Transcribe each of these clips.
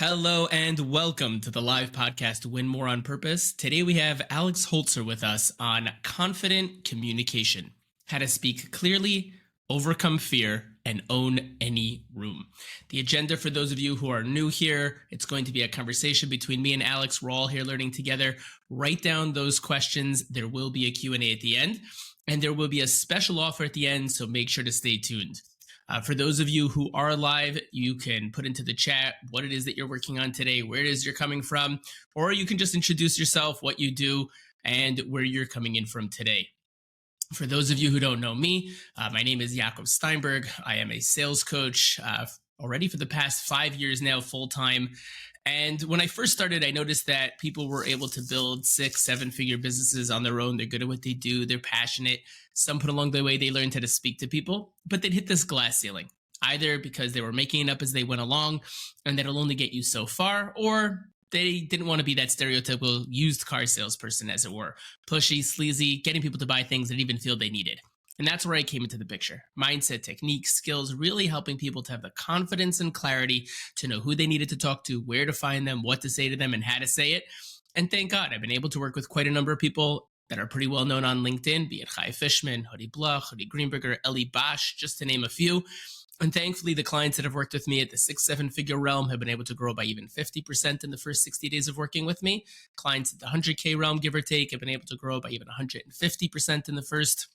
Hello and welcome to the live podcast Win More on Purpose. Today we have Alex Holzer with us on confident communication, how to speak clearly, overcome fear, and own any room. The agenda for those of you who are new here, it's going to be a conversation between me and Alex. We're all here learning together. Write down those questions. There will be a Q&A at the end, and there will be a special offer at the end, so make sure to stay tuned. For those of you who are live, you can put into the chat what it is that you're working on today, where it is you're coming from, or you can just introduce yourself, what you do, and where you're coming in from today. For those of you who don't know me, my name is Yaacov Steinberg. I am a sales coach already for the past 5 years now, full-time. And when I first started, I noticed that people were able to build 6-7-figure businesses on their own. They're good at what they do. They're passionate. Some put along the way, they learned how to speak to people, but they'd hit this glass ceiling, either because they were making it up as they went along, and that'll only get you so far, or they didn't want to be that stereotypical used car salesperson, as it were, pushy, sleazy, getting people to buy things they didn't even feel they needed. And that's where I came into the picture. Mindset, techniques, skills, really helping people to have the confidence and clarity to know who they needed to talk to, where to find them, what to say to them, and how to say it. And thank God, I've been able to work with quite a number of people that are pretty well known on LinkedIn, be it Chai Fishman, Hody Bloch, Hody Greenberger, Eli Bosch, just to name a few. And thankfully, the clients that have worked with me at the 6-7-figure realm have been able to grow by even 50% in the first 60 days of working with me. Clients at the 100K realm, give or take, have been able to grow by even 150% in the first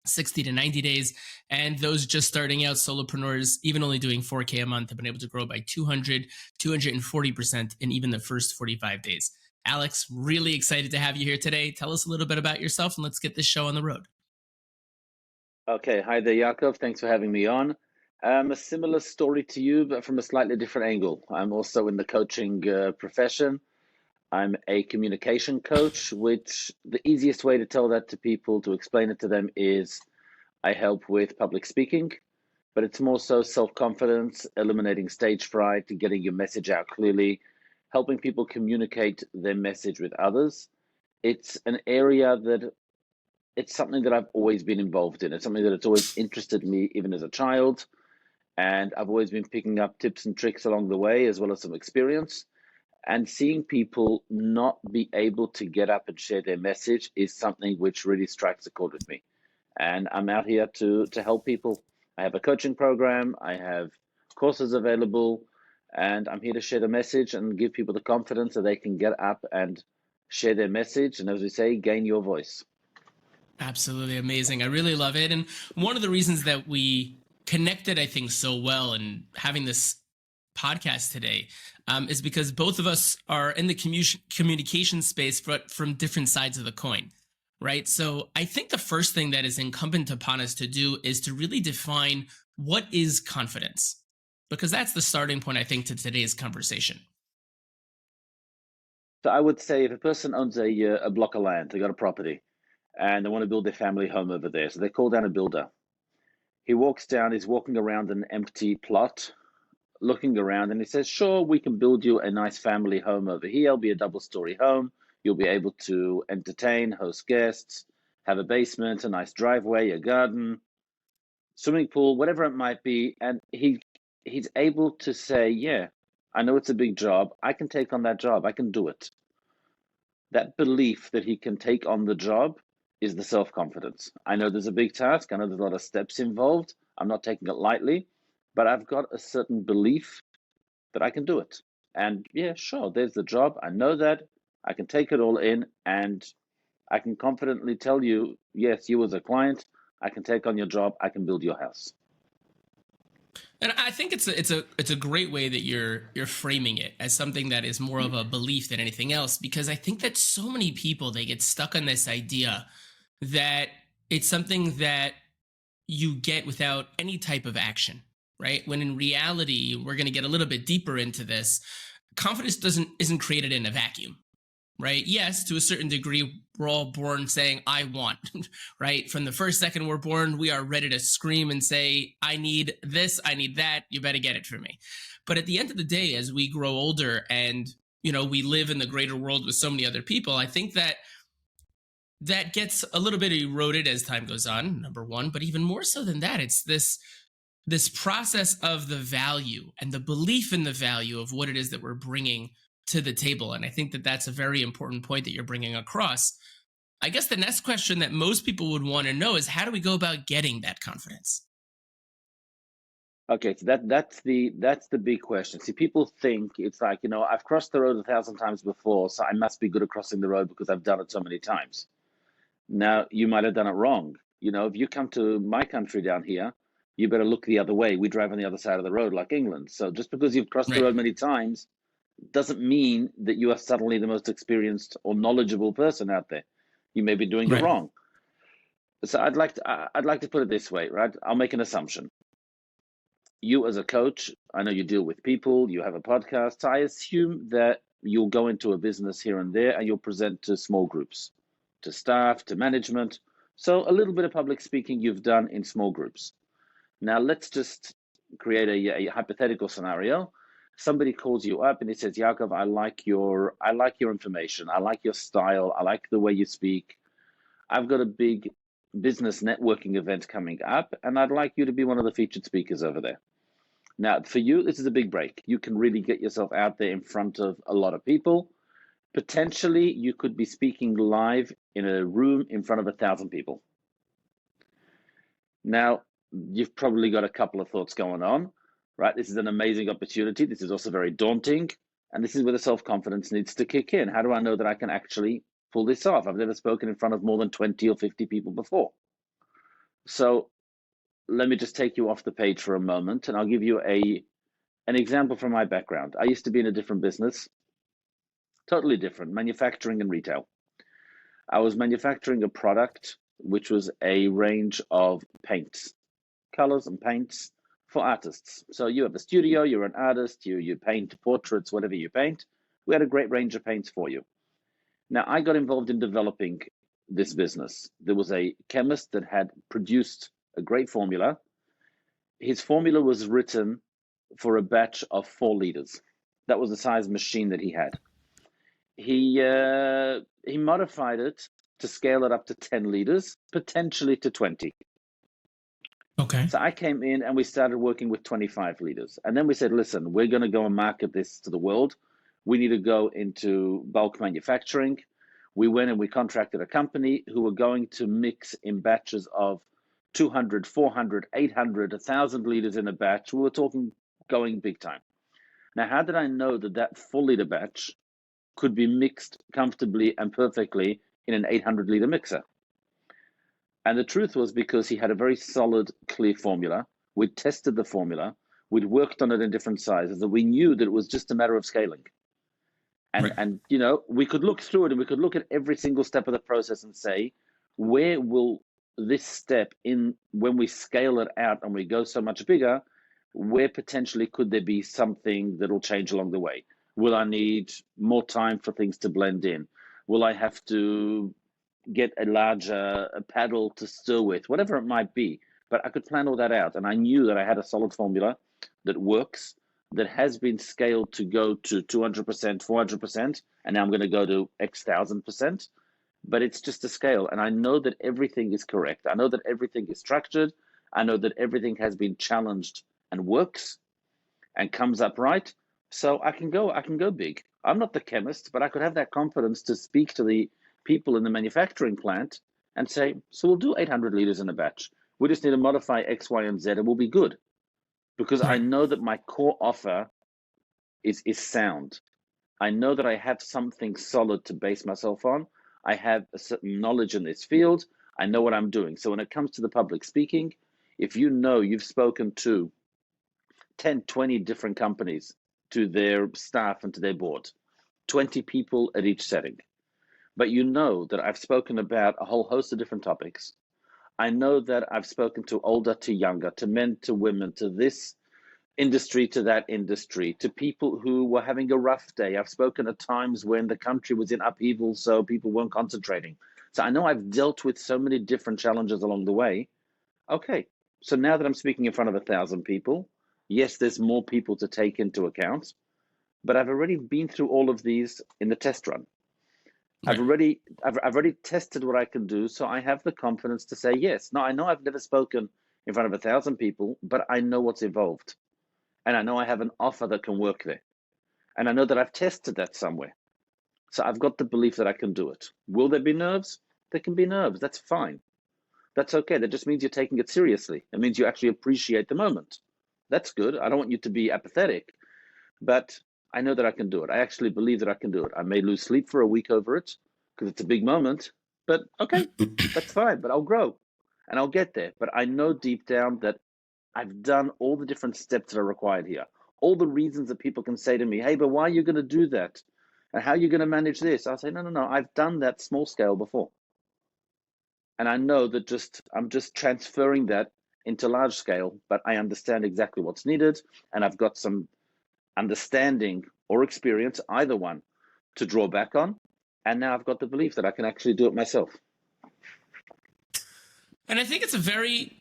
60 to 90 days. And those just starting out, solopreneurs, even only doing 4K a month, have been able to grow by 200, 240% in even the first 45 days. Alex, really excited to have you here today. Tell us a little bit about yourself and let's get this show on the road. Okay, hi there, Yaacov. Thanks for having me on. A similar story to you, but from a slightly different angle. I'm also in the coaching profession. I'm a communication coach, which the easiest way to tell that to people, to explain it to them, is I help with public speaking, but it's more so self-confidence, eliminating stage fright, getting your message out clearly, helping people communicate their message with others. It's an area that it's something that I've always been involved in. It's something that it's always interested me, even as a child. And I've always been picking up tips and tricks along the way, as well as some experience. And seeing people not be able to get up and share their message is something which really strikes a chord with me. And I'm out here to help people. I have a coaching program, I have courses available, and I'm here to share the message and give people the confidence that they can get up and share their message. And as we say, gain your voice. Absolutely amazing. I really love it. And one of the reasons that we connected, I think, so well and having this podcast today is because both of us are in the communication space, but from different sides of the coin, right? So I think the first thing that is incumbent upon us to do is to really define what is confidence, because that's the starting point, I think, to today's conversation. So I would say if a person owns a block of land, they got a property, and they want to build their family home over there, so they call down a builder. He walks down, he's walking around an empty plot, looking around, and he says, sure, we can build you a nice family home over here. It'll be a double-story home. You'll be able to entertain, host guests, have a basement, a nice driveway, a garden, swimming pool, whatever it might be. And he's able to say, yeah, I know it's a big job. I can take on that job. I can do it. That belief that he can take on the job is the self-confidence. I know there's a big task. I know there's a lot of steps involved. I'm not taking it lightly, but I've got a certain belief that I can do it. And yeah, sure, there's the job. I know that. I can take it all in, and I can confidently tell you, yes, you as a client, I can take on your job. I can build your house. And I think it's a great way that you're framing it as something that is more of a belief than anything else, because I think that so many people, they get stuck on this idea that it's something that you get without any type of action, right? When in reality, we're going to get a little bit deeper into this. Confidence isn't created in a vacuum, right? Yes, to a certain degree, we're all born saying, I want, right? From the first second we're born, we are ready to scream and say, I need this, I need that, you better get it for me. But at the end of the day, as we grow older and, we live in the greater world with so many other people, I think that gets a little bit eroded as time goes on, number one. But even more so than that, it's this this process of the value and the belief in the value of what it is that we're bringing to the table. And I think that that's a very important point that you're bringing across. I guess the next question that most people would want to know is, how do we go about getting that confidence? Okay, so that's the big question. See, people think it's like, I've crossed the road 1,000 times before, so I must be good at crossing the road because I've done it so many times. Now, you might have done it wrong. If you come to my country down here, you better look the other way. We drive on the other side of the road like England. So just because you've crossed the Right. road many times doesn't mean that you are suddenly the most experienced or knowledgeable person out there. You may be doing it Right. wrong. So I'd like to put it this way, right? I'll make an assumption. You as a coach, I know you deal with people, you have a podcast. So I assume that you'll go into a business here and there and you'll present to small groups, to staff, to management. So a little bit of public speaking you've done in small groups. Now let's just create a hypothetical scenario. Somebody calls you up and he says, Yaacov, I like your information. I like your style. I like the way you speak. I've got a big business networking event coming up, and I'd like you to be one of the featured speakers over there. Now, for you, this is a big break. You can really get yourself out there in front of a lot of people. Potentially, you could be speaking live in a room in front of 1,000 people. Now, you've probably got a couple of thoughts going on, right? This is an amazing opportunity. This is also very daunting. And this is where the self-confidence needs to kick in. How do I know that I can actually pull this off? I've never spoken in front of more than 20 or 50 people before. So let me just take you off the page for a moment, and I'll give you an example from my background. I used to be in a different business, totally different, manufacturing and retail. I was manufacturing a product which was a range of paints, colors and paints for artists. So you have a studio, you're an artist, you paint portraits, whatever you paint. We had a great range of paints for you. Now, I got involved in developing this business. There was a chemist that had produced a great formula. His formula was written for a batch of 4 liters. That was the size machine that he had. He modified it to scale it up to 10 liters, potentially to 20. Okay. So I came in and we started working with 25 liters. And then we said, listen, we're going to go and market this to the world. We need to go into bulk manufacturing. We went and we contracted a company who were going to mix in batches of 200, 400, 800, 1,000 liters in a batch. We were talking going big time. Now, how did I know that that 4-liter batch could be mixed comfortably and perfectly in an 800-liter mixer? And the truth was because he had a very solid, clear formula. We'd tested the formula. We'd worked on it in different sizes, and we knew that it was just a matter of scaling. And, Right. and we could look through it, and we could look at every single step of the process and say, where will this step in, when we scale it out and we go so much bigger, where potentially could there be something that'll change along the way? Will I need more time for things to blend in? Will I have to get a larger paddle to stir with, whatever it might be? But I could plan all that out, and I knew that I had a solid formula that works, that has been scaled to go to 200%, 400%, and now I'm going to go to X 1,000%. But it's just a scale, and I know that everything is correct. I know that everything is structured. I know that everything has been challenged and works and comes up right. So I can go big. I'm not the chemist, but I could have that confidence to speak to the people in the manufacturing plant and say, so we'll do 800 liters in a batch. We just need to modify X, Y, and Z, and we'll be good. Because I Right. know that my core offer is sound. I know that I have something solid to base myself on. I have a certain knowledge in this field. I know what I'm doing. So when it comes to the public speaking, if you know you've spoken to 10, 20 different companies, to their staff and to their board, 20 people at each setting, but you know that I've spoken about a whole host of different topics. I know that I've spoken to older to younger, to men to women, to this industry to that industry, to people who were having a rough day. I've spoken at times when the country was in upheaval, so people weren't concentrating. So I know I've dealt with so many different challenges along the way. Okay, so now that I'm speaking in front of 1,000 people, yes, there's more people to take into account, but I've already been through all of these in the test run. I've Right. already tested what I can do, so I have the confidence to say yes. Now I know I've never spoken in front of 1,000 people, but I know what's involved. And I know I have an offer that can work there. And I know that I've tested that somewhere. So I've got the belief that I can do it. Will there be nerves? There can be nerves. That's fine. That's okay. That just means you're taking it seriously. It means you actually appreciate the moment. That's good. I don't want you to be apathetic, but I know that I can do it. I actually believe that I can do it. I may lose sleep for a week over it because it's a big moment, but okay, that's fine. But I'll grow and I'll get there. But I know deep down that I've done all the different steps that are required here. All the reasons that people can say to me, hey, but why are you going to do that? And how are you going to manage this? I'll say, no. I've done that small scale before. And I know that I'm just transferring that into large scale, but I understand exactly what's needed. And I've got some understanding or experience, either one, to draw back on. And now I've got the belief that I can actually do it myself. And I think it's a very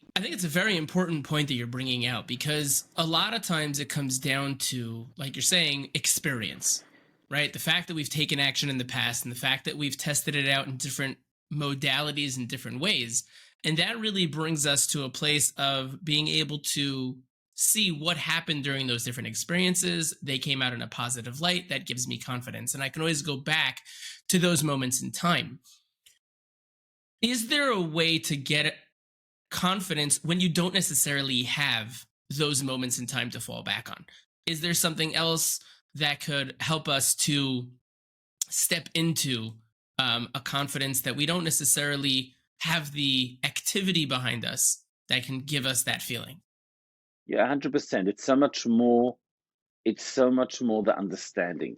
important point that you're bringing out, because a lot of times it comes down to, like you're saying, experience, right? The fact that we've taken action in the past and the fact that we've tested it out in different modalities in different ways. And that really brings us to a place of being able to see what happened during those different experiences. They came out in a positive light. That gives me confidence. And I can always go back to those moments in time. Is there a way to get confidence when you don't necessarily have those moments in time to fall back on? Is there something else that could help us to step into a confidence that we don't necessarily have the activity behind us that can give us that feeling? Yeah, 100%. It's so much more the understanding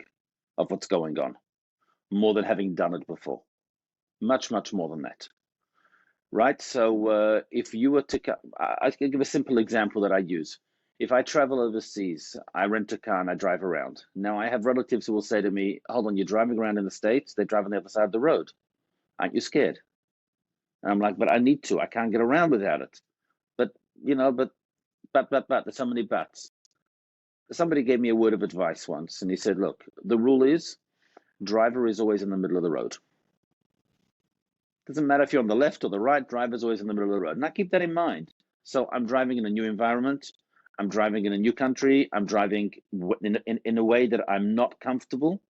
of what's going on, more than having done it before. Much more than that. Right? So if you were to, I can give a simple example that I use. If I travel overseas, I rent a car and I drive around. Now I have relatives who will say to me, hold on, you're driving around in the States, they drive on the other side of the road. Aren't you scared? And I'm like, but I need to. I can't get around without it. But, there's so many buts. Somebody gave me a word of advice once, and he said, look, the rule is driver is always in the middle of the road. Doesn't matter if you're on the left or the right, driver's always in the middle of the road. And I keep that in mind. So I'm driving in a new environment. I'm driving in a new country. I'm driving in a way that I'm not comfortable,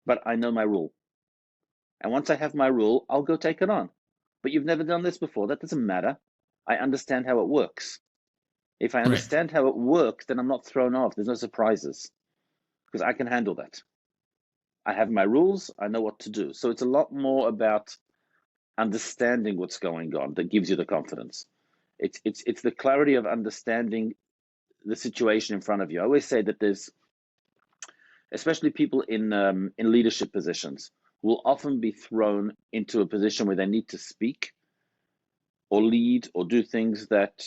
but I know my rule. And once I have my rule, I'll go take it on. But you've never done this before. That doesn't matter. I understand how it works. If I understand how it works, then I'm not thrown off. There's no surprises because I can handle that. I have my rules. I know what to do. So it's a lot more about understanding what's going on that gives you the confidence. It's the clarity of understanding the situation in front of you. I always say that there's, especially people in leadership positions, will often be thrown into a position where they need to speak or lead or do things that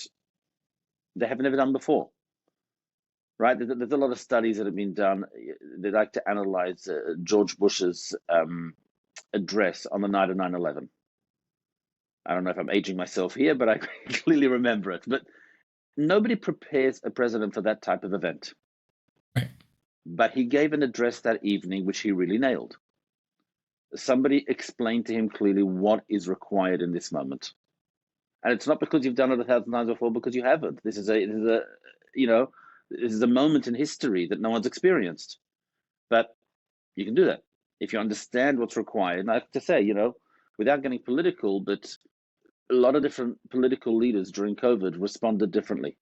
they have never done before. Right? There's a lot of studies that have been done. They like to analyze George Bush's address on the night of 9/11. I don't know if I'm aging myself here, but I clearly remember it. But nobody prepares a president for that type of event. Right. But he gave an address that evening, which he really nailed. Somebody explained to him clearly what is required in this moment. And it's not because you've done it 1,000 times before, because you haven't. This is a moment in history that no one's experienced. But you can do that if you understand what's required. And I have to say, without getting political, but a lot of different political leaders during COVID responded differently.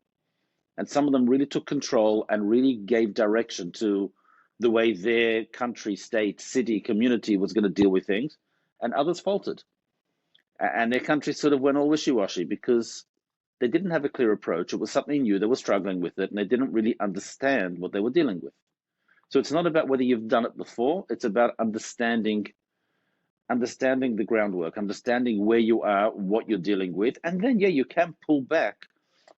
And some of them really took control and really gave direction to the way their country, state, city, community was going to deal with things. And others faltered. And their country sort of went all wishy-washy because they didn't have a clear approach. It was something new. They were struggling with it, and they didn't really understand what they were dealing with. So it's not about whether you've done it before. It's about understanding the groundwork, understanding where you are, what you're dealing with. And then, you can pull back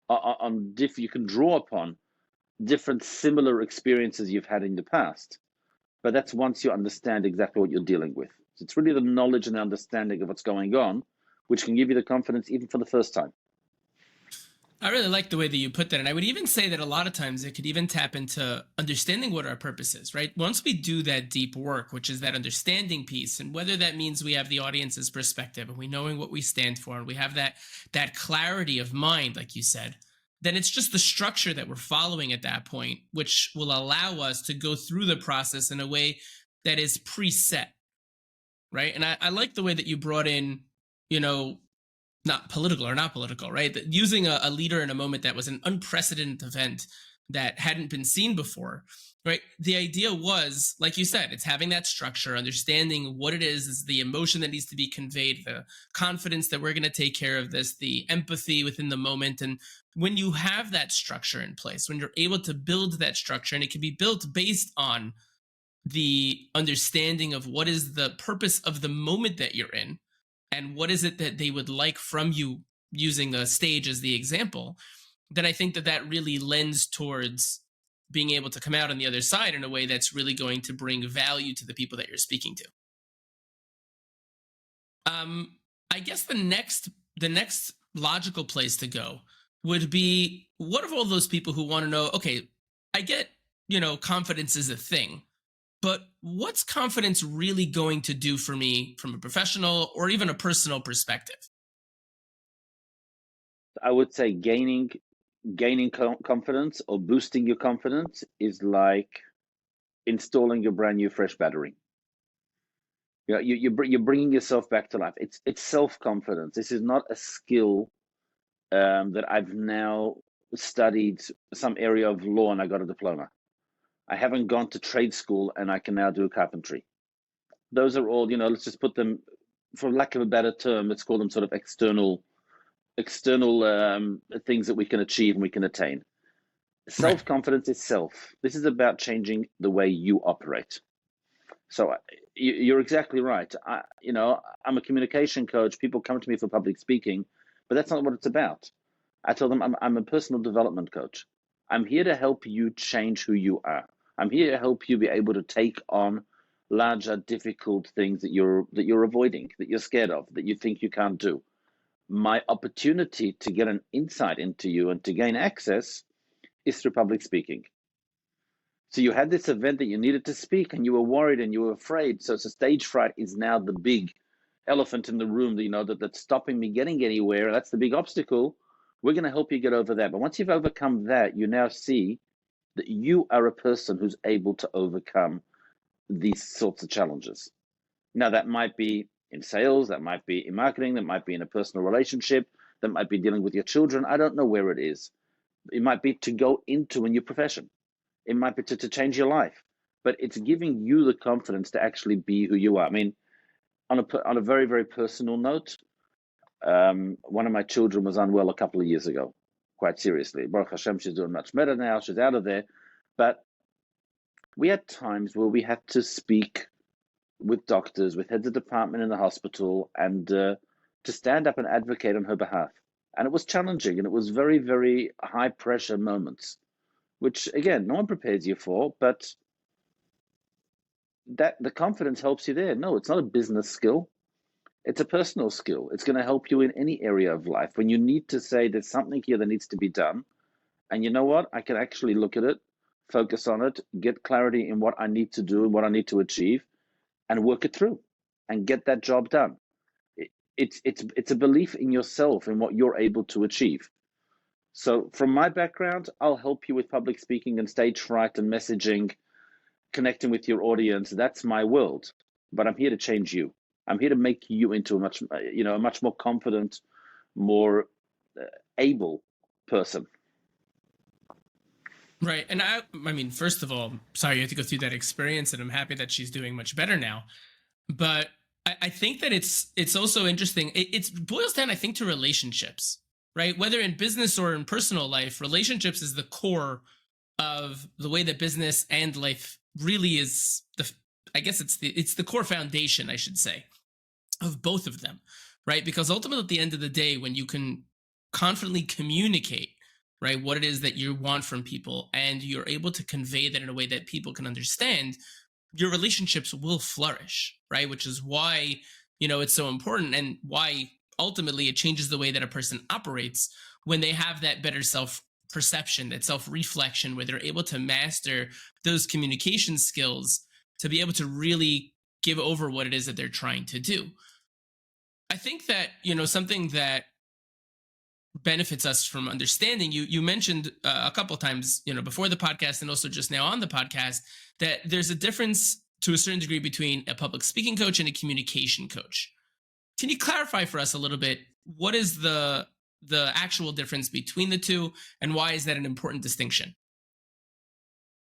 you can draw upon different similar experiences you've had in the past. But that's once you understand exactly what you're dealing with. So it's really the knowledge and the understanding of what's going on, which can give you the confidence even for the first time. I really like the way that you put that. And I would even say that a lot of times it could even tap into understanding what our purpose is, right? Once we do that deep work, which is that understanding piece, and whether that means we have the audience's perspective and we knowing what we stand for, and we have that clarity of mind, like you said, then it's just the structure that we're following at that point, which will allow us to go through the process in a way that is preset, right? And I like the way that you brought in, you know, not political, right? That using a leader in a moment that was an unprecedented event that hadn't been seen before, right? The idea was, like you said, it's having that structure, understanding what it is the emotion that needs to be conveyed, the confidence that we're going to take care of this, the empathy within the moment. And when you have that structure in place, when you're able to build that structure, and it can be built based on the understanding of what is the purpose of the moment that you're in and what is it that they would like from you, using a stage as the example, then I think that that really lends towards being able to come out on the other side in a way that's really going to bring value to the people that you're speaking to. I guess the next logical place to go would be, what of all those people who want to know, okay, I get, confidence is a thing, but what's confidence really going to do for me from a professional or even a personal perspective? I would say gaining confidence or boosting your confidence is like installing your brand new fresh battery. You're bringing yourself back to life. It's self-confidence. This is not a skill that I've now studied some area of law and I got a diploma. I haven't gone to trade school and I can now do carpentry. Those are all, let's just put them, for lack of a better term, let's call them sort of external things that we can achieve and we can attain. Right. Self-confidence is self. This is about changing the way you operate. So you're exactly right. I'm a communication coach. People come to me for public speaking, but that's not what it's about. I tell them I'm a personal development coach. I'm here to help you change who you are. I'm here to help you be able to take on larger, difficult things that you're avoiding, that you're scared of, that you think you can't do. My opportunity to get an insight into you and to gain access is through public speaking. So you had this event that you needed to speak and you were worried and you were afraid. So stage fright is now the big elephant in the room that's stopping me getting anywhere. That's the big obstacle. We're going to help you get over that. But once you've overcome that, you now see that you are a person who's able to overcome these sorts of challenges. Now, that might be in sales, that might be in marketing, that might be in a personal relationship, that might be dealing with your children. I don't know where it is. It might be to go into a new profession. It might be to change your life. But it's giving you the confidence to actually be who you are. I mean, on a very, very personal note, one of my children was unwell a couple of years ago, quite seriously. Baruch Hashem, she's doing much better now. She's out of there. But we had times where we had to speak with doctors, with heads of department in the hospital, and to stand up and advocate on her behalf. And it was challenging, and it was very, very high pressure moments, which again, no one prepares you for, but that the confidence helps you there. No, it's not a business skill. It's a personal skill. It's going to help you in any area of life. When you need to say there's something here that needs to be done, and you know what, I can actually look at it, focus on it, get clarity in what I need to do and what I need to achieve, and work it through and get that job done. It's a belief in yourself and what you're able to achieve. So from my background, I'll help you with public speaking and stage fright and messaging, connecting with your audience. That's my world, but I'm here to change you. I'm here to make you into a much more confident, more able person. Right. And I mean, first of all, sorry you had to go through that experience, and I'm happy that she's doing much better now. But I think that it's also interesting. It boils down, I think, to relationships, right? Whether in business or in personal life, relationships is the core of the way that business and life really is. I guess it's the core foundation, I should say, of both of them, right? Because ultimately, at the end of the day, when you can confidently communicate, right, what it is that you want from people, and you're able to convey that in a way that people can understand, your relationships will flourish, right? Which is why, it's so important, and why ultimately it changes the way that a person operates when they have that better self perception, that self reflection, where they're able to master those communication skills to be able to really give over what it is that they're trying to do. I think that, something that benefits us from understanding, you mentioned a couple times, before the podcast and also just now on the podcast, that there's a difference to a certain degree between a public speaking coach and a communication coach. Can you clarify for us a little bit what is the actual difference between the two, and why is that an important distinction?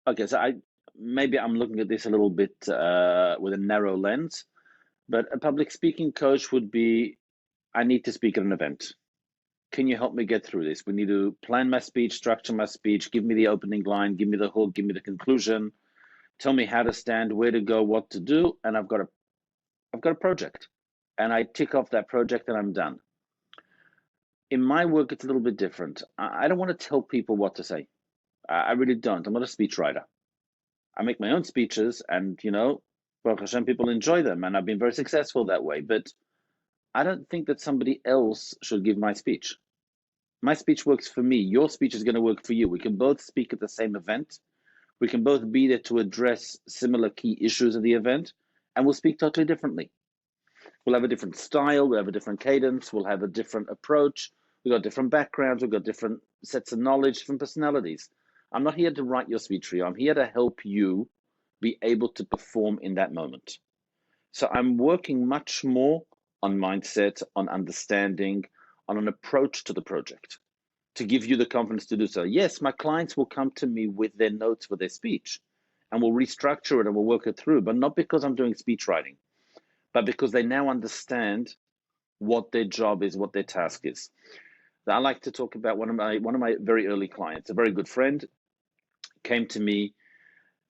Okay, so maybe I'm looking at this a little bit with a narrow lens, but a public speaking coach would be, I need to speak at an event. Can you help me get through this? We need to plan my speech, structure my speech, give me the opening line, give me the hook, give me the conclusion, tell me how to stand, where to go, what to do, and I've got a project. And I tick off that project and I'm done. In my work, it's a little bit different. I don't want to tell people what to say. I really don't. I'm not a speechwriter. I make my own speeches and, Baruch Hashem, people enjoy them. And I've been very successful that way. But I don't think that somebody else should give my speech. My speech works for me. Your speech is going to work for you. We can both speak at the same event. We can both be there to address similar key issues of the event. And we'll speak totally differently. We'll have a different style. We'll have a different cadence. We'll have a different approach. We've got different backgrounds. We've got different sets of knowledge, different personalities. I'm not here to write your speech for you. I'm here to help you be able to perform in that moment. So I'm working much more on mindset, on understanding, on an approach to the project to give you the confidence to do so. Yes, my clients will come to me with their notes for their speech and we'll restructure it and we'll work it through, but not because I'm doing speech writing, but because they now understand what their job is, what their task is. I like to talk about one of my very early clients, a very good friend, came to me.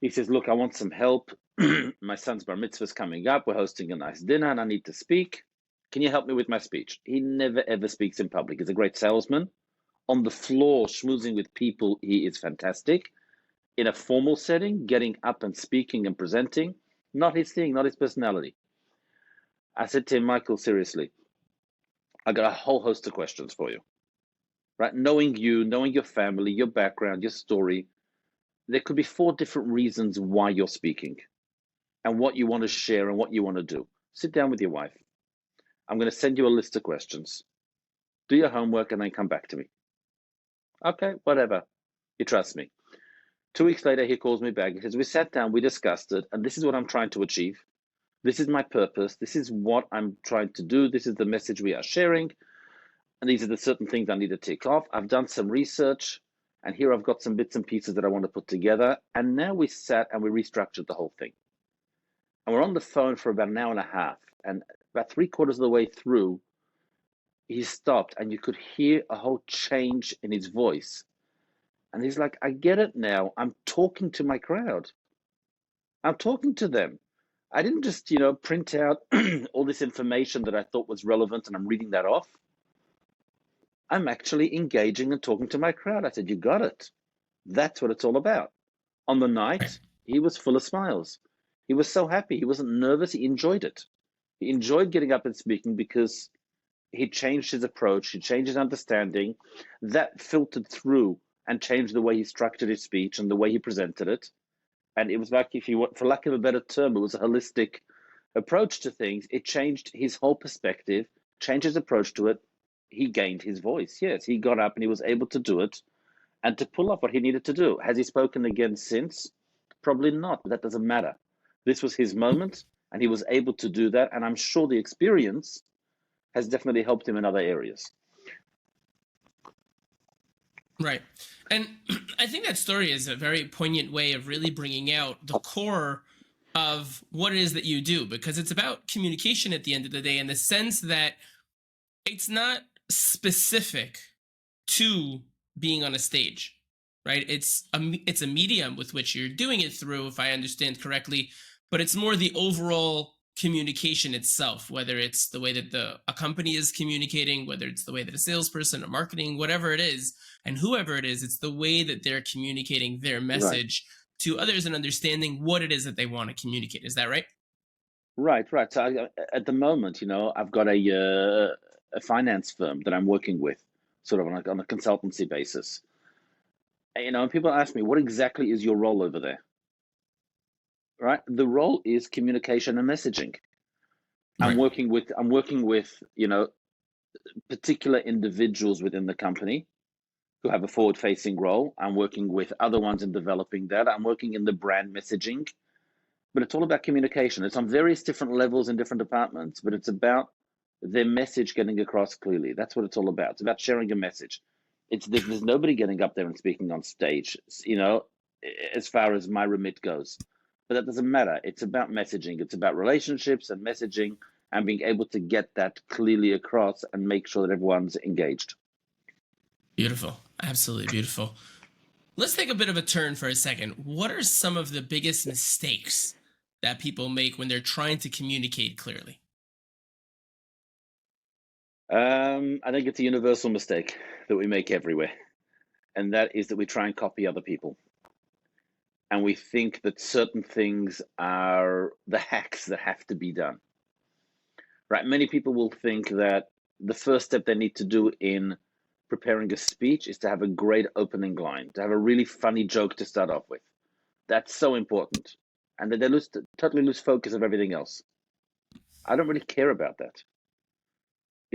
He says, look, I want some help. My son's bar mitzvah is coming up. We're hosting a nice dinner and I need to speak. Can you help me with my speech? He never, ever speaks in public. He's a great salesman. On the floor, schmoozing with people, he is fantastic. In a formal setting, getting up and speaking and presenting, not his thing, not his personality. I said to him, Michael, seriously, I got a whole host of questions for you. Right? Knowing you, knowing your family, your background, your story, there could be 4 different reasons why you're speaking and what you want to share and what you want to do. Sit down with your wife. I'm going to send you a list of questions. Do your homework and then come back to me. Okay, whatever. You trust me. 2 weeks later, he calls me back. He says, we sat down, we discussed it, and this is what I'm trying to achieve. This is my purpose. This is what I'm trying to do. This is the message we are sharing. And these are the certain things I need to tick off. I've done some research, and here I've got some bits and pieces that I want to put together. And now we sat and we restructured the whole thing. And we're on the phone for about an hour and a half. And about 3/4 of the way through, he stopped and you could hear a whole change in his voice. And he's like, I get it now. I'm talking to my crowd. I'm talking to them. I didn't just, print out all this information that I thought was relevant and I'm reading that off. I'm actually engaging and talking to my crowd. I said, you got it. That's what it's all about. On the night, he was full of smiles. He was so happy. He wasn't nervous. He enjoyed it. He enjoyed getting up and speaking because he changed his approach. He changed his understanding. That filtered through and changed the way he structured his speech and the way he presented it. And it was like, for lack of a better term, it was a holistic approach to things. It changed his whole perspective, changed his approach to it. He gained his voice. Yes, he got up and he was able to do it and to pull off what he needed to do. Has he spoken again since? Probably not, but that doesn't matter. This was his moment and he was able to do that. And I'm sure the experience has definitely helped him in other areas. Right. And I think that story is a very poignant way of really bringing out the core of what it is that you do, because it's about communication at the end of the day, in the sense that it's not specific to being on a stage, right? It's a medium with which you're doing it through, if I understand correctly, but it's more the overall communication itself, whether it's the way that a company is communicating, whether it's the way that a salesperson or marketing, whatever it is, and whoever it is, it's the way that they're communicating their message to others and understanding what it is that they want to communicate. Is that right? Right. So at the moment, I've got a a finance firm that I'm working with, sort of on a consultancy basis. And people ask me, what exactly is your role over there? Right? The role is communication and messaging. I'm Right. working with particular individuals within the company who have a forward-facing role. I'm working with other ones in developing that. I'm working in the brand messaging, but it's all about communication. It's on various different levels in different departments, but it's about their message getting across clearly. That's what it's all about. It's about sharing a message. There's nobody getting up there and speaking on stage, as far as my remit goes. But that doesn't matter. It's about messaging. It's about relationships and messaging and being able to get that clearly across and make sure that everyone's engaged. Beautiful. Absolutely beautiful. Let's take a bit of a turn for a second. What are some of the biggest mistakes that people make when they're trying to communicate clearly? I think it's a universal mistake that we make everywhere, and that is that we try and copy other people. And we think that certain things are the hacks that have to be done. Right? Many people will think that the first step they need to do in preparing a speech is to have a great opening line, to have a really funny joke to start off with. That's so important. And that they totally lose focus of everything else. I don't really care about that.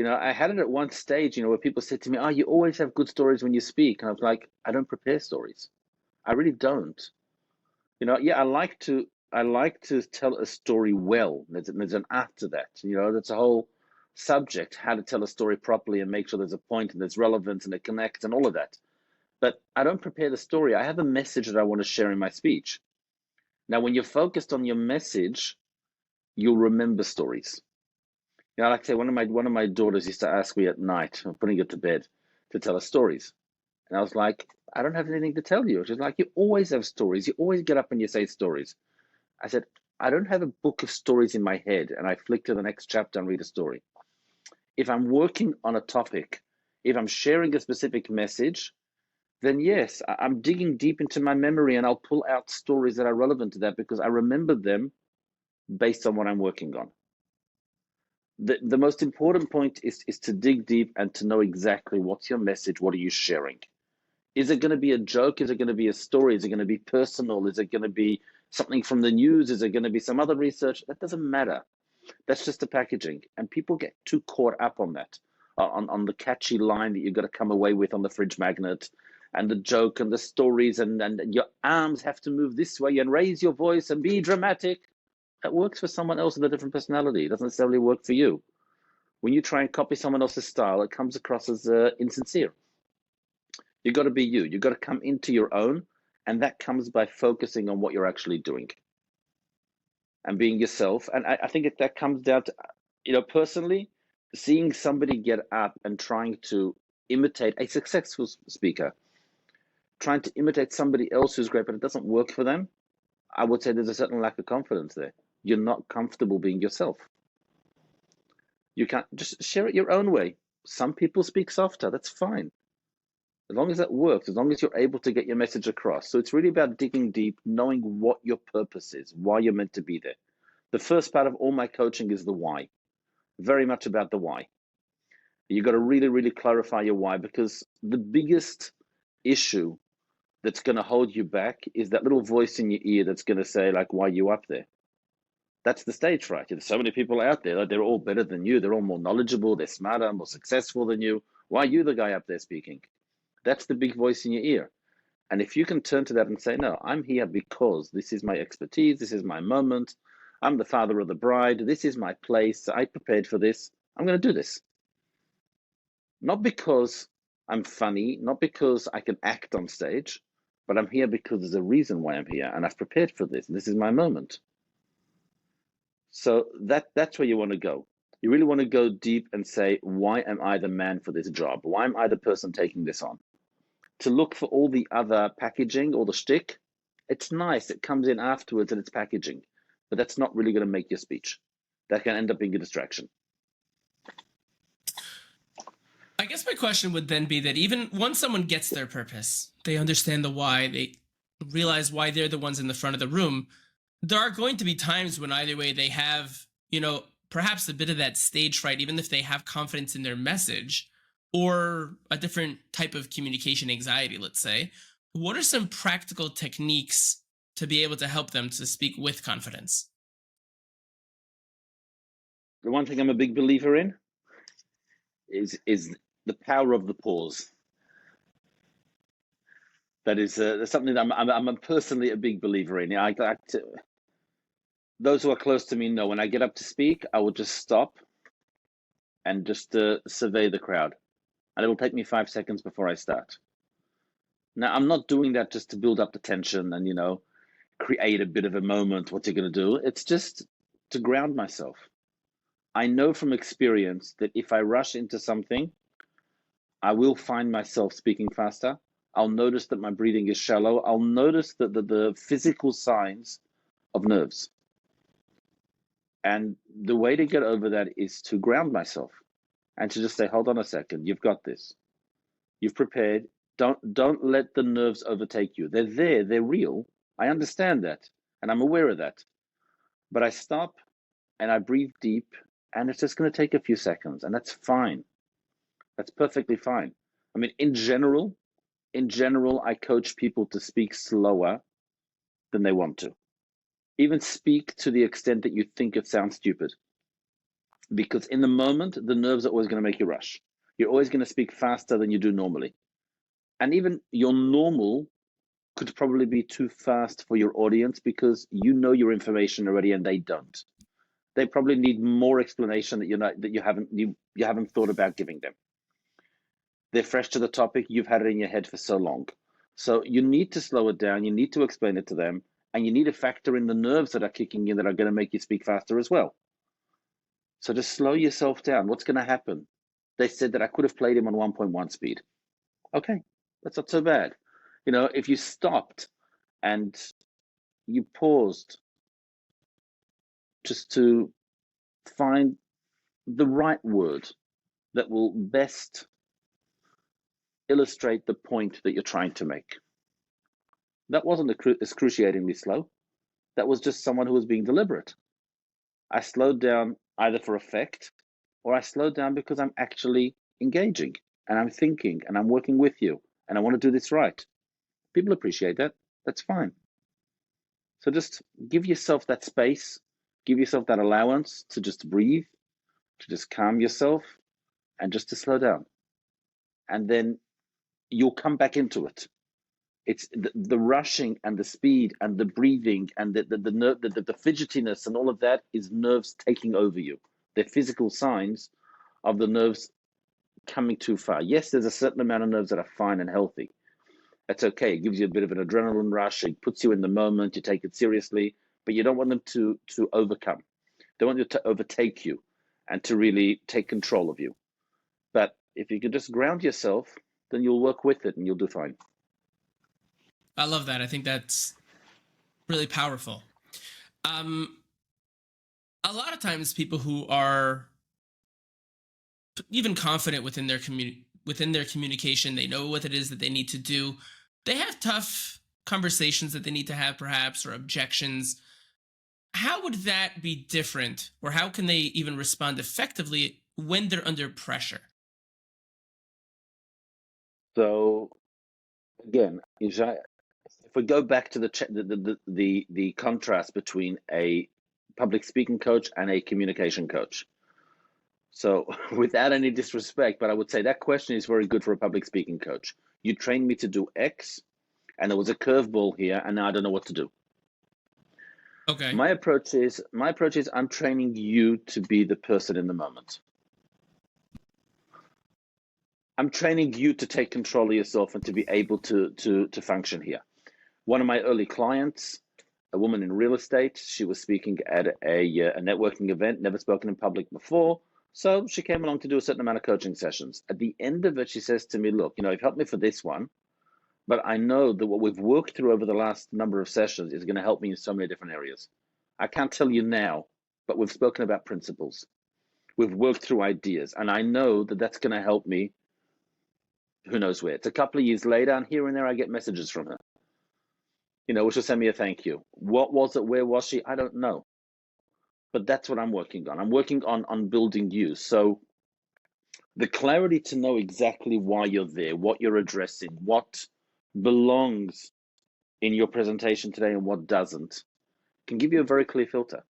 I had it at one stage, where people said to me, "Oh, you always have good stories when you speak." And I was like, I don't prepare stories. I really don't. Yeah, I like to tell a story well. There's an art to that. That's a whole subject, how to tell a story properly and make sure there's a point and there's relevance and it connects and all of that. But I don't prepare the story. I have a message that I want to share in my speech. Now, when you're focused on your message, you'll remember stories. Like I say, one of my daughters used to ask me at night, putting her to bed, to tell her stories. And I was like, I don't have anything to tell you. She's like, you always have stories. You always get up and you say stories. I said, I don't have a book of stories in my head and I flick to the next chapter and read a story. If I'm working on a topic, if I'm sharing a specific message, then yes, I'm digging deep into my memory and I'll pull out stories that are relevant to that because I remember them based on what I'm working on. The most important point is to dig deep and to know exactly what's your message, what are you sharing? Is it going to be a joke? Is it going to be a story? Is it going to be personal? Is it going to be something from the news? Is it going to be some other research? That doesn't matter. That's just the packaging. And people get too caught up on that, on the catchy line that you've got to come away with on the fridge magnet and the joke and the stories and your arms have to move this way and raise your voice and be dramatic. That works for someone else with a different personality. It doesn't necessarily work for you. When you try and copy someone else's style, it comes across as insincere. You've got to be you. You've got to come into your own, and that comes by focusing on what you're actually doing and being yourself. And I think that comes down to, personally, seeing somebody get up and trying to imitate a successful speaker, trying to imitate somebody else who's great, but it doesn't work for them. I would say there's a certain lack of confidence there. You're not comfortable being yourself. You can't just share it your own way. Some people speak softer. That's fine. As long as that works, as long as you're able to get your message across. So it's really about digging deep, knowing what your purpose is, why you're meant to be there. The first part of all my coaching is the why. Very much about the why. You've got to really, really clarify your why, because the biggest issue that's going to hold you back is that little voice in your ear that's going to say, like, why are you up there? That's the stage fright. There's so many people out there. They're all better than you. They're all more knowledgeable. They're smarter, more successful than you. Why are you the guy up there speaking? That's the big voice in your ear. And if you can turn to that and say, no, I'm here because this is my expertise. This is my moment. I'm the father of the bride. This is my place. I prepared for this. I'm going to do this. Not because I'm funny, not because I can act on stage, but I'm here because there's a reason why I'm here. And I've prepared for this. This is my moment. So that's where you want to go. You really want to go deep and say, why am I the man for this job? Why am I the person taking this on? To look for all the other packaging or the shtick, it's nice. It comes in afterwards and it's packaging, but that's not really going to make your speech. That can end up being a distraction. I guess my question would then be that even once someone gets their purpose, they understand the why, they realize why they're the ones in the front of the room, there are going to be times when either way they have, perhaps a bit of that stage fright, even if they have confidence in their message or a different type of communication anxiety, let's say, what are some practical techniques to be able to help them to speak with confidence? The one thing I'm a big believer in is the power of the pause. That is that's something that I'm personally a big believer in. I like to, those who are close to me know when I get up to speak, I will just stop and just survey the crowd, and it will take me 5 seconds before I start. Now, I'm not doing that just to build up the tension and create a bit of a moment. What you're going to do? It's just to ground myself. I know from experience that if I rush into something, I will find myself speaking faster. I'll notice that my breathing is shallow. I'll notice that the physical signs of nerves. And the way to get over that is to ground myself and to just say, hold on a second, you've got this. You've prepared. Don't let the nerves overtake you. They're there, they're real. I understand that, and I'm aware of that. But I stop and I breathe deep, and it's just going to take a few seconds, and that's fine. That's perfectly fine. I mean, in general, I coach people to speak slower than they want to. Even speak to the extent that you think it sounds stupid. Because in the moment, the nerves are always going to make you rush. You're always going to speak faster than you do normally. And even your normal could probably be too fast for your audience because you know your information already and they don't. They probably need more explanation that you haven't thought about giving them. They're fresh to the topic, you've had it in your head for so long. So you need to slow it down, you need to explain it to them, and you need to factor in the nerves that are kicking in that are going to make you speak faster as well. So just slow yourself down. What's going to happen? They said that I could have played him on 1.1 speed. Okay, that's not so bad. If you stopped and you paused just to find the right word that will best illustrate the point that you're trying to make. That wasn't excruciatingly slow. That was just someone who was being deliberate. I slowed down either for effect or I slowed down because I'm actually engaging and I'm thinking and I'm working with you and I want to do this right. People appreciate that. That's fine. So just give yourself that space, give yourself that allowance to just breathe, to just calm yourself and just to slow down. And then you'll come back into it. It's the rushing and the speed and the breathing and the fidgetiness and all of that is nerves taking over you. They're physical signs of the nerves coming too far. Yes, there's a certain amount of nerves that are fine and healthy. That's okay. It gives you a bit of an adrenaline rush. It puts you in the moment. You take it seriously, but you don't want them to overcome. They want you to overtake you and to really take control of you. But if you can just ground yourself, then you'll work with it and you'll do fine. I love that. I think that's really powerful. A lot of times people who are even confident within their communication, they know what it is that they need to do. They have tough conversations that they need to have, perhaps, or objections. How would that be different, or how can they even respond effectively when they're under pressure? So again, if we go back to the contrast between a public speaking coach and a communication coach. So without any disrespect, but I would say that question is very good for a public speaking coach. You trained me to do X, and there was a curveball here, and now I don't know what to do. Okay. My approach is I'm training you to be the person in the moment. I'm training you to take control of yourself and to be able to function here. One of my early clients, a woman in real estate, she was speaking at a networking event, never spoken in public before. So she came along to do a certain amount of coaching sessions. At the end of it, she says to me, look, you've helped me for this one, but I know that what we've worked through over the last number of sessions is going to help me in so many different areas. I can't tell you now, but we've spoken about principles. We've worked through ideas, and I know that that's going to help me who knows where. It's a couple of years later, and here and there I get messages from her. She'll send me a thank you. What was it? Where was she? I don't know. but that's what I'm working on. I'm working on building you. So the clarity to know exactly why you're there, what you're addressing, what belongs in your presentation today and what doesn't, can give you a very clear filter.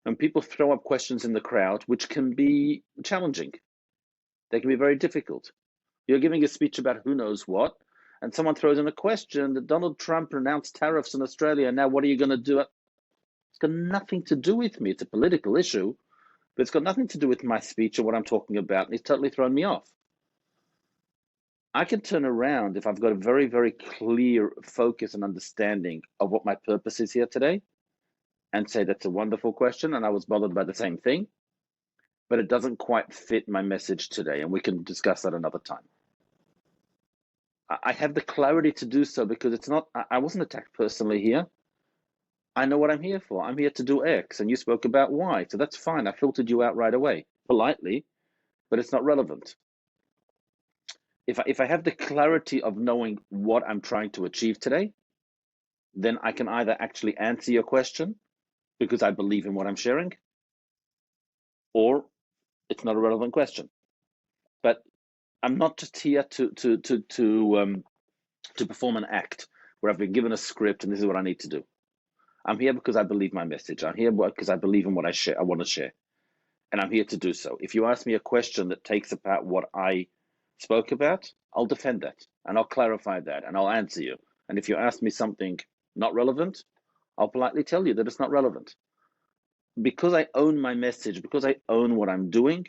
And people throw up questions in the crowd, which can be challenging. They can be very difficult. You're giving a speech about who knows what, and someone throws in a question that Donald Trump announced tariffs in Australia. Now, what are you going to do? It's got nothing to do with me. It's a political issue, but it's got nothing to do with my speech or what I'm talking about. And he's totally thrown me off. I can turn around if I've got a very, very clear focus and understanding of what my purpose is here today and say that's a wonderful question. And I was bothered by the same thing, but it doesn't quite fit my message today. And we can discuss that another time. I have the clarity to do so because it's not, I wasn't attacked personally here. I know what I'm here for. I'm here to do X, and you spoke about Y, so that's fine. I filtered you out right away, politely, but it's not relevant. If I have the clarity of knowing what I'm trying to achieve today, then I can either actually answer your question because I believe in what I'm sharing, or it's not a relevant question. But I'm not just here to perform an act where I've been given a script and this is what I need to do. I'm here because I believe my message. I'm here because I believe in what I share. I want to share, and I'm here to do so. If you ask me a question that takes apart what I spoke about, I'll defend that and I'll clarify that and I'll answer you. And if you ask me something not relevant, I'll politely tell you that it's not relevant. Because I own my message, because I own what I'm doing,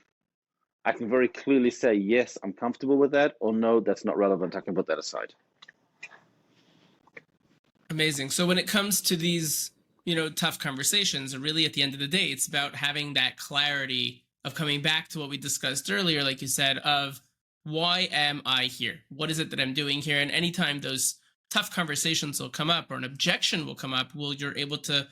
I can very clearly say, yes, I'm comfortable with that, or no, that's not relevant. I can put that aside. Amazing. So when it comes to these, tough conversations, really at the end of the day, it's about having that clarity of coming back to what we discussed earlier, like you said, of why am I here? What is it that I'm doing here? And anytime those tough conversations will come up or an objection will come up, you're able to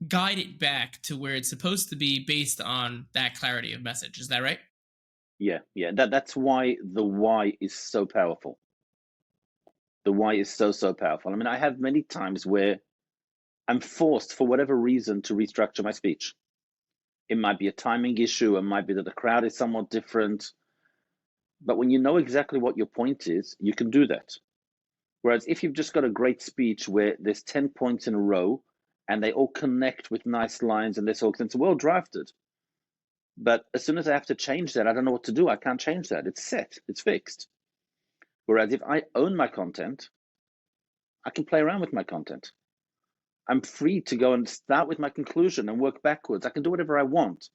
guide it back to where it's supposed to be based on that clarity of message. Is that right? Yeah. That's why the why is so powerful. The why is so powerful. I mean, I have many times where I'm forced, for whatever reason, to restructure my speech. It might be a timing issue. It might be that the crowd is somewhat different. But when you know exactly what your point is, you can do that. Whereas if you've just got a great speech where there's 10 points in a row and they all connect with nice lines and this all, it's well drafted. But as soon as I have to change that, I don't know what to do. I can't change that. It's set, it's fixed. Whereas if I own my content, I can play around with my content. I'm free to go and start with my conclusion and work backwards. I can do whatever I want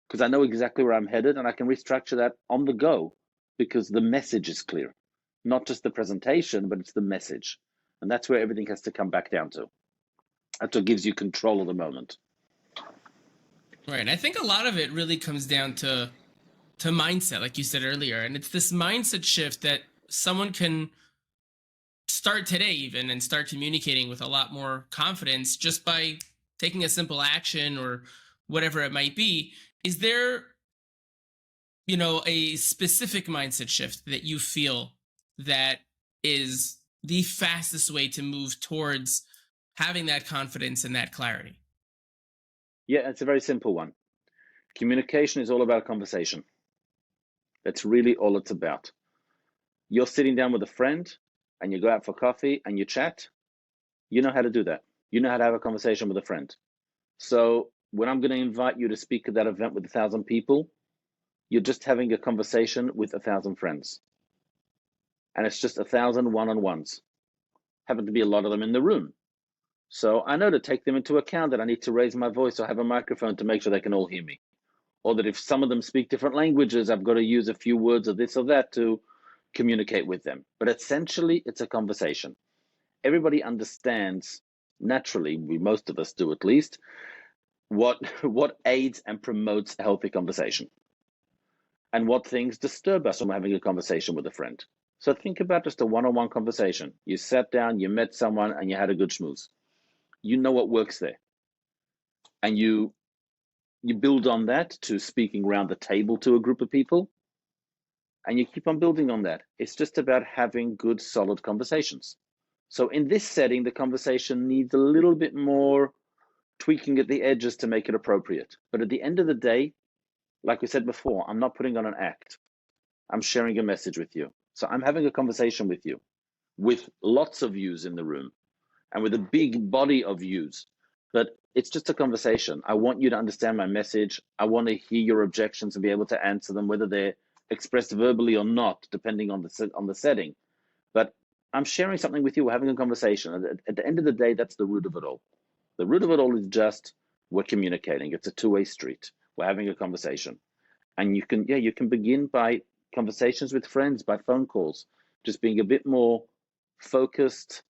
because I know exactly where I'm headed, and I can restructure that on the go because the message is clear. Not just the presentation, but it's the message. And that's where everything has to come back down to. That's what gives you control of the moment. Right. And I think a lot of it really comes down to mindset, like you said earlier. And it's this mindset shift that someone can start today even and start communicating with a lot more confidence just by taking a simple action or whatever it might be. Is there, a specific mindset shift that you feel that is the fastest way to move towards having that confidence and that clarity? Yeah, it's a very simple one. Communication is all about conversation. That's really all it's about. You're sitting down with a friend and you go out for coffee and you chat. You know how to do that. You know how to have a conversation with a friend. So when I'm going to invite you to speak at that event with 1,000 people, you're just having a conversation with 1,000 friends. And it's just 1,000 one-on-ones. Happen to be a lot of them in the room. So I know to take them into account that I need to raise my voice or have a microphone to make sure they can all hear me. Or that if some of them speak different languages, I've got to use a few words of this or that to communicate with them. But essentially, it's a conversation. Everybody understands, naturally, most of us do at least, what aids and promotes a healthy conversation and what things disturb us from having a conversation with a friend. So think about just a one-on-one conversation. You sat down, you met someone, and you had a good schmooze. You know what works there. And you build on that to speaking around the table to a group of people, and you keep on building on that. It's just about having good, solid conversations. So in this setting, the conversation needs a little bit more tweaking at the edges to make it appropriate. But at the end of the day, like we said before, I'm not putting on an act. I'm sharing a message with you. So I'm having a conversation with you, with lots of yous in the room and with a big body of yous. But it's just a conversation. I want you to understand my message. I want to hear your objections and be able to answer them, whether they're expressed verbally or not, depending on the setting. But I'm sharing something with you. We're having a conversation. At the end of the day, that's the root of it all. The root of it all is just we're communicating. It's a two-way street. We're having a conversation. And you can begin by conversations with friends, by phone calls, just being a bit more focused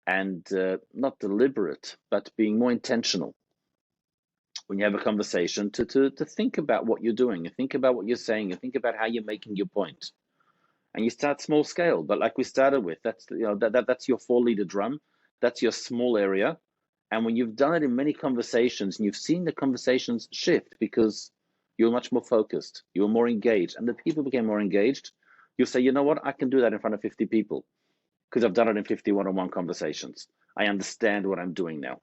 and not deliberate, but being more intentional when you have a conversation to think about what you're doing, and think about what you're saying, and think about how you're making your point. And you start small scale, but like we started with, that's that's your 4-liter drum, that's your small area. And when you've done it in many conversations and you've seen the conversations shift because you're much more focused, you're more engaged, and the people became more engaged, you'll say, you know what, I can do that in front of 50 people because I've done it in 50 one-on-one conversations. I understand what I'm doing now.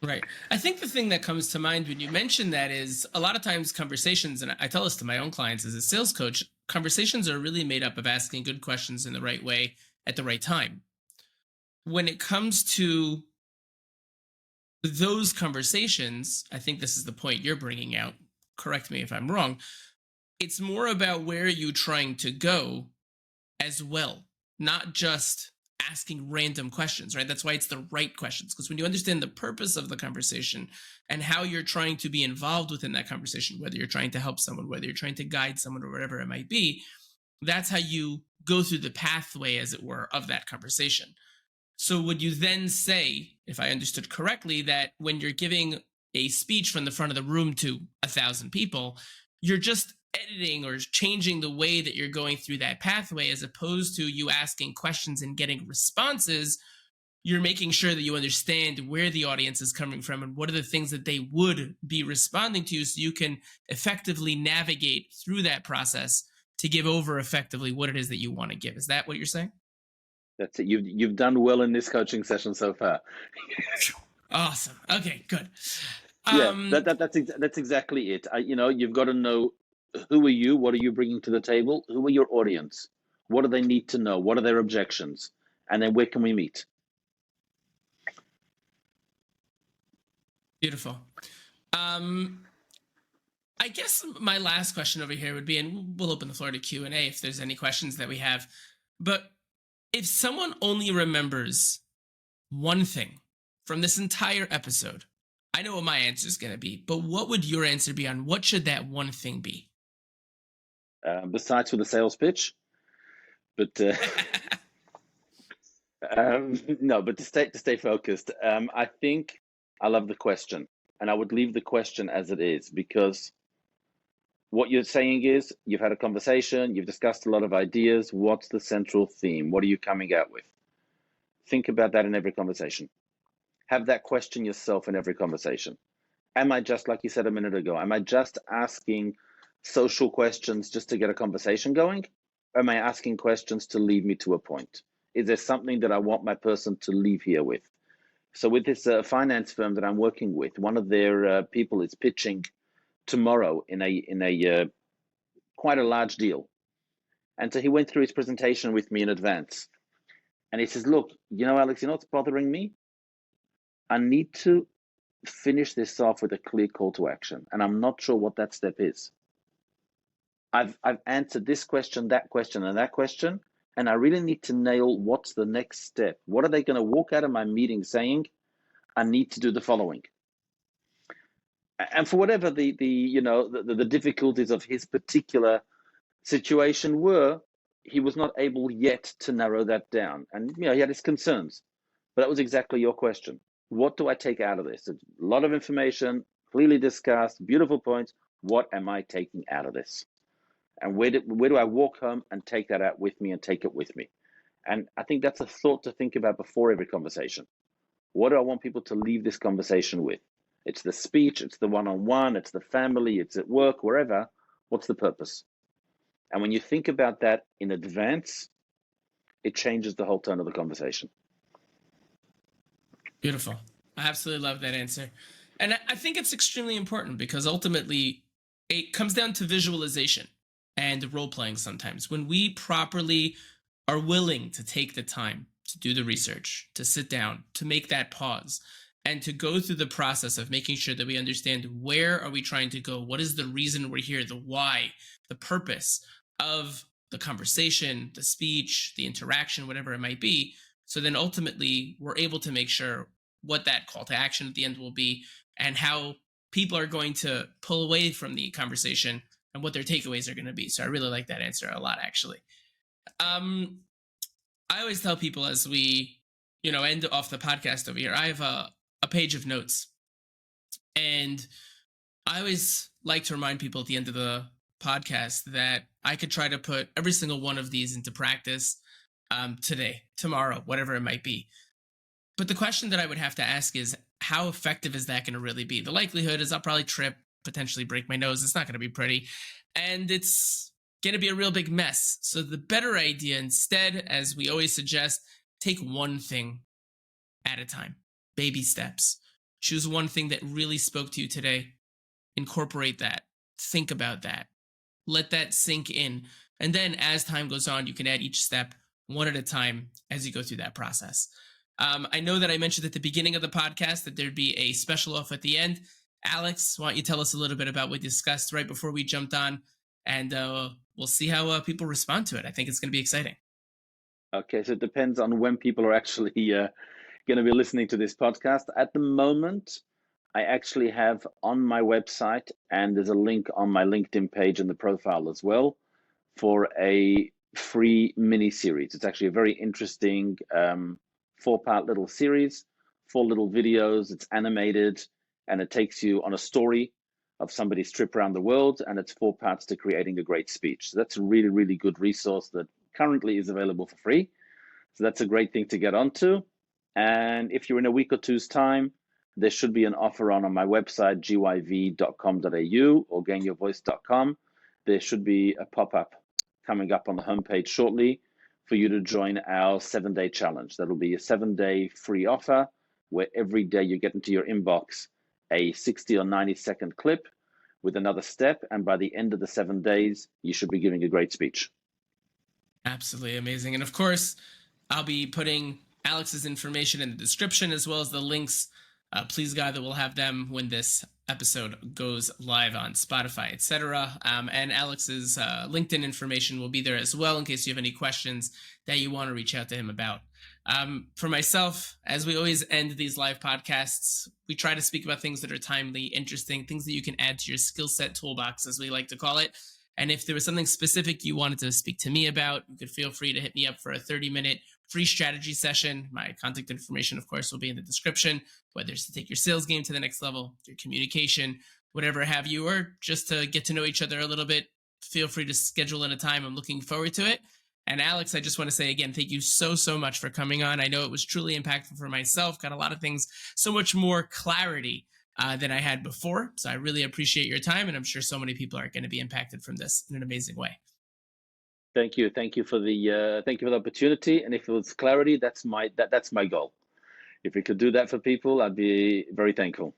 Right. I think the thing that comes to mind when you mention that is a lot of times conversations, and I tell this to my own clients as a sales coach, conversations are really made up of asking good questions in the right way at the right time. When it comes to those conversations, I think this is the point you're bringing out. Correct me if I'm wrong. It's more about where you're trying to go as well, not just asking random questions, right? That's why it's the right questions. Because when you understand the purpose of the conversation and how you're trying to be involved within that conversation, whether you're trying to help someone, whether you're trying to guide someone or whatever it might be, that's how you go through the pathway, as it were, of that conversation. So would you then say, if I understood correctly, that when you're giving a speech from the front of the room to 1,000 people, you're just editing or changing the way that you're going through that pathway, as opposed to you asking questions and getting responses? You're making sure that you understand where the audience is coming from and what are the things that they would be responding to, so you can effectively navigate through that process to give over effectively what it is that you want to give. Is that what you're saying? That's it. You've done well in this coaching session so far. Awesome. Okay, good. Yeah, that's exactly it. You've got to know, who are you? What are you bringing to the table? Who are your audience? What do they need to know? What are their objections? And then where can we meet? Beautiful. I guess my last question over here would be, and we'll open the floor to Q&A if there's any questions that we have, but if someone only remembers one thing from this entire episode, I know what my answer is going to be, but what would your answer be on what should that one thing be? Besides for the sales pitch, but no, but to stay focused. I think I love the question, and I would leave the question as it is, because what you're saying is you've had a conversation, you've discussed a lot of ideas. What's the central theme? What are you coming out with? Think about that in every conversation. Have that question yourself in every conversation. Am I just, like you said a minute ago, am I just asking social questions just to get a conversation going? Or am I asking questions to lead me to a point? Is there something that I want my person to leave here with? So with this finance firm that I'm working with, one of their people is pitching tomorrow in a quite a large deal. And so he went through his presentation with me in advance. And he says, look, Alex, what's bothering me? I need to finish this off with a clear call to action. And I'm not sure what that step is. I've answered this question, that question, and that question. And I really need to nail what's the next step. What are they going to walk out of my meeting saying? I need to do the following. And for whatever the difficulties of his particular situation were, he was not able yet to narrow that down. And he had his concerns. But that was exactly your question. What do I take out of this? A lot of information, clearly discussed, beautiful points. What am I taking out of this? And where do I walk home and take that out with me and take it with me? And I think that's a thought to think about before every conversation. What do I want people to leave this conversation with? It's the speech, it's the one-on-one, it's the family, it's at work, wherever. What's the purpose? And when you think about that in advance, it changes the whole tone of the conversation. Beautiful. I absolutely love that answer. And I think it's extremely important because ultimately it comes down to visualization and role playing sometimes. When we properly are willing to take the time to do the research, to sit down, to make that pause, and to go through the process of making sure that we understand where are we trying to go? What is the reason we're here? The why, the purpose of the conversation, the speech, the interaction, whatever it might be. So then ultimately we're able to make sure what that call to action at the end will be and how people are going to pull away from the conversation and what their takeaways are going to be. So I really like that answer a lot, actually. Um, I always tell people as we, end off the podcast over here, I have a page of notes. And I always like to remind people at the end of the podcast that I could try to put every single one of these into practice today, tomorrow, whatever it might be. But the question that I would have to ask is, how effective is that going to really be? The likelihood is I'll probably trip, potentially break my nose. It's not going to be pretty. And it's going to be a real big mess. So the better idea instead, as we always suggest, take one thing at a time, baby steps. Choose one thing that really spoke to you today. Incorporate that. Think about that. Let that sink in. And then as time goes on, you can add each step one at a time as you go through that process. I know that I mentioned at the beginning of the podcast that there'd be a special off at the end. Alex, why don't you tell us a little bit about what we discussed right before we jumped on, and we'll see how people respond to it. I think it's going to be exciting. Okay, so it depends on when people are actually going to be listening to this podcast. At the moment, I actually have on my website, and there's a link on my LinkedIn page in the profile as well, for a free mini series. It's actually a very interesting 4-part little series, 4 little videos. It's animated, and it takes you on a story of somebody's trip around the world, and it's 4 parts to creating a great speech. So that's a really, really good resource that currently is available for free. So that's a great thing to get onto. And if you're in a week or two's time, there should be an offer on my website, gyv.com.au or gainyourvoice.com. There should be a pop-up coming up on the homepage shortly for you to join our 7-day challenge. That'll be a 7-day free offer where every day you get into your inbox a 60 or 90-second clip with another step. And by the end of the 7 days, you should be giving a great speech. Absolutely amazing. And of course, I'll be putting Alex's information in the description as well as the links. Please God that we'll have them when this episode goes live on Spotify, etc. And Alex's LinkedIn information will be there as well in case you have any questions that you want to reach out to him about. For myself, as we always end these live podcasts, we try to speak about things that are timely, interesting, things that you can add to your skill set toolbox, as we like to call it. And if there was something specific you wanted to speak to me about, you could feel free to hit me up for a 30-minute free strategy session. My contact information, of course, will be in the description, whether it's to take your sales game to the next level, your communication, whatever have you, or just to get to know each other a little bit. Feel free to schedule in a time. I'm looking forward to it. And Alex, I just want to say again, thank you so, so much for coming on. I know it was truly impactful for myself, got a lot of things, so much more clarity than I had before. So I really appreciate your time, and I'm sure so many people are going to be impacted from this in an amazing way. Thank you. Thank you for the opportunity. And if it was clarity, that's my goal. If we could do that for people, I'd be very thankful.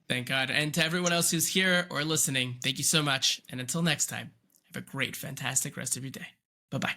Thank God. And to everyone else who's here or listening, thank you so much. And until next time, have a great, fantastic rest of your day. Bye-bye.